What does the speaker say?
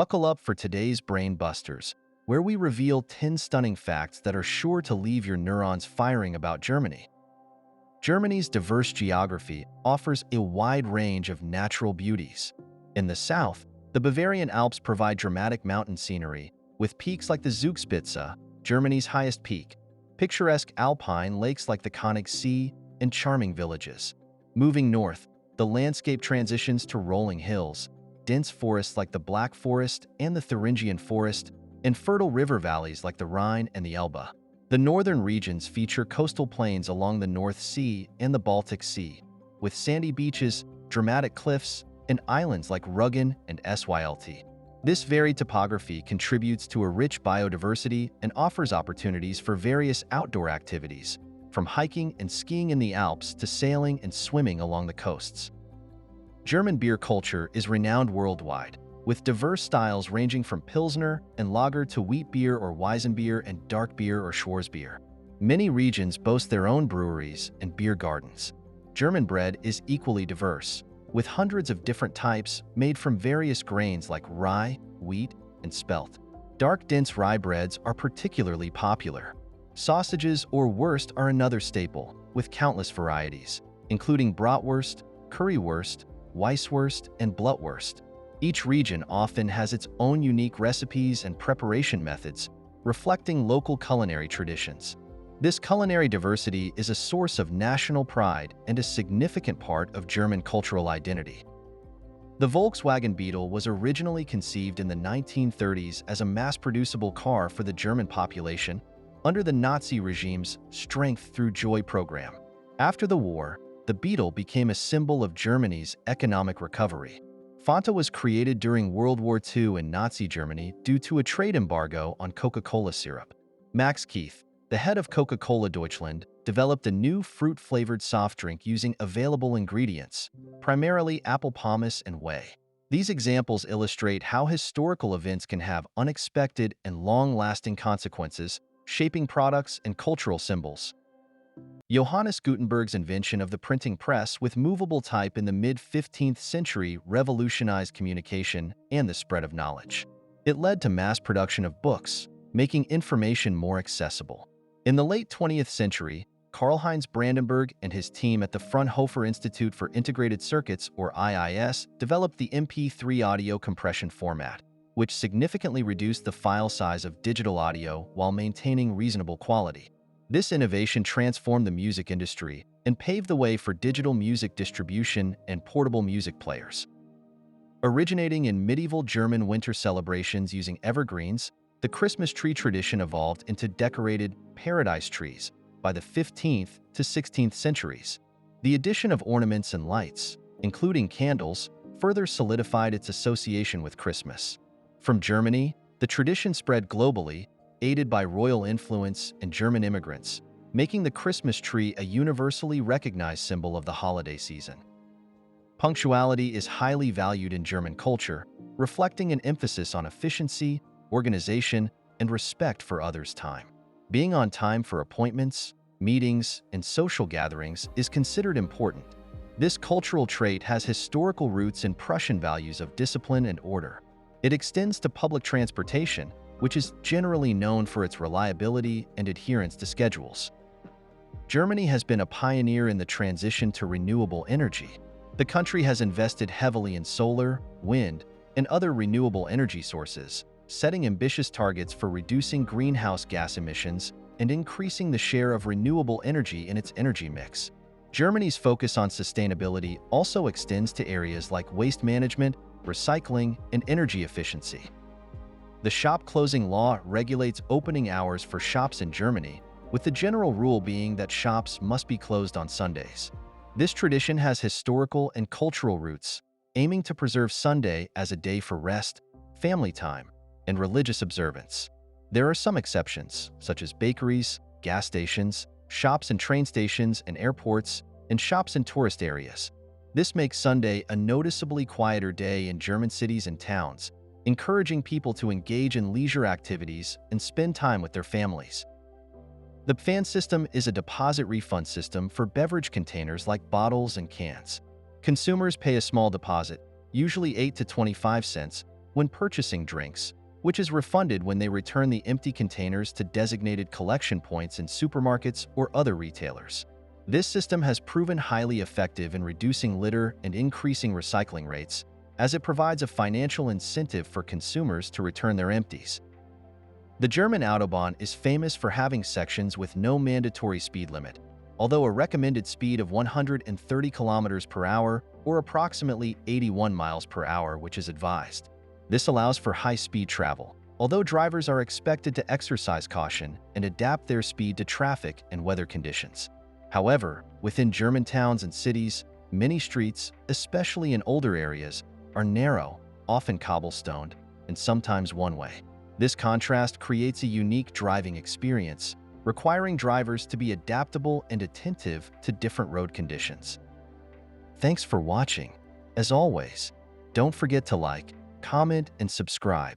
Buckle up for today's Brain Busters, where we reveal 10 stunning facts that are sure to leave your neurons firing about Germany. Germany's diverse geography offers a wide range of natural beauties. In the south, the Bavarian Alps provide dramatic mountain scenery, with peaks like the Zugspitze, Germany's highest peak, picturesque alpine lakes like the Königssee, and charming villages. Moving north, the landscape transitions to rolling hills, dense forests like the Black Forest and the Thuringian Forest, and fertile river valleys like the Rhine and the Elbe. The northern regions feature coastal plains along the North Sea and the Baltic Sea, with sandy beaches, dramatic cliffs, and islands like Rügen and Sylt. This varied topography contributes to a rich biodiversity and offers opportunities for various outdoor activities, from hiking and skiing in the Alps to sailing and swimming along the coasts. German beer culture is renowned worldwide, with diverse styles ranging from Pilsner and Lager to wheat beer or Weizenbier and dark beer or Schwarzbier. Many regions boast their own breweries and beer gardens. German bread is equally diverse, with hundreds of different types made from various grains like rye, wheat, and spelt. Dark, dense rye breads are particularly popular. Sausages or wurst are another staple, with countless varieties, including bratwurst, currywurst, Weisswurst, and Blutwurst. Each region often has its own unique recipes and preparation methods, reflecting local culinary traditions. This culinary diversity is a source of national pride and a significant part of German cultural identity. The Volkswagen Beetle was originally conceived in the 1930s as a mass-producible car for the German population under the Nazi regime's Strength Through Joy program. After the war, the Beetle became a symbol of Germany's economic recovery. Fanta was created during World War II in Nazi Germany due to a trade embargo on Coca-Cola syrup. Max Keith, the head of Coca-Cola Deutschland, developed a new fruit-flavored soft drink using available ingredients, primarily apple pomace and whey. These examples illustrate how historical events can have unexpected and long-lasting consequences, shaping products and cultural symbols. Johannes Gutenberg's invention of the printing press with movable type in the mid-15th century revolutionized communication and the spread of knowledge. It led to mass production of books, making information more accessible. In the late 20th century, Karl-Heinz Brandenburg and his team at the Fraunhofer Institute for Integrated Circuits, or IIS, developed the MP3 audio compression format, which significantly reduced the file size of digital audio while maintaining reasonable quality. This innovation transformed the music industry and paved the way for digital music distribution and portable music players. Originating in medieval German winter celebrations using evergreens, the Christmas tree tradition evolved into decorated paradise trees by the 15th to 16th centuries. The addition of ornaments and lights, including candles, further solidified its association with Christmas. From Germany, the tradition spread globally, aided by royal influence and German immigrants, making the Christmas tree a universally recognized symbol of the holiday season. Punctuality is highly valued in German culture, reflecting an emphasis on efficiency, organization, and respect for others' time. Being on time for appointments, meetings, and social gatherings is considered important. This cultural trait has historical roots in Prussian values of discipline and order. It extends to public transportation, which is generally known for its reliability and adherence to schedules. Germany has been a pioneer in the transition to renewable energy. The country has invested heavily in solar, wind, and other renewable energy sources, setting ambitious targets for reducing greenhouse gas emissions and increasing the share of renewable energy in its energy mix. Germany's focus on sustainability also extends to areas like waste management, recycling, and energy efficiency. The shop closing law regulates opening hours for shops in Germany, with the general rule being that shops must be closed on Sundays. This tradition has historical and cultural roots, aiming to preserve Sunday as a day for rest, family time, and religious observance. There are some exceptions, such as bakeries, gas stations, shops and train stations and airports, and shops in tourist areas. This makes Sunday a noticeably quieter day in German cities and towns, encouraging people to engage in leisure activities and spend time with their families. The Pfand system is a deposit refund system for beverage containers like bottles and cans. Consumers pay a small deposit, usually 8 to 25 cents, when purchasing drinks, which is refunded when they return the empty containers to designated collection points in supermarkets or other retailers. This system has proven highly effective in reducing litter and increasing recycling rates, as it provides a financial incentive for consumers to return their empties. The German Autobahn is famous for having sections with no mandatory speed limit, although a recommended speed of 130 kilometers per hour or approximately 81 miles per hour which is advised. This allows for high-speed travel, although drivers are expected to exercise caution and adapt their speed to traffic and weather conditions. However, within German towns and cities, many streets, especially in older areas, are narrow, often cobblestoned, and sometimes one-way. This contrast creates a unique driving experience, requiring drivers to be adaptable and attentive to different road conditions. Thanks for watching. As always, don't forget to like, comment, and subscribe.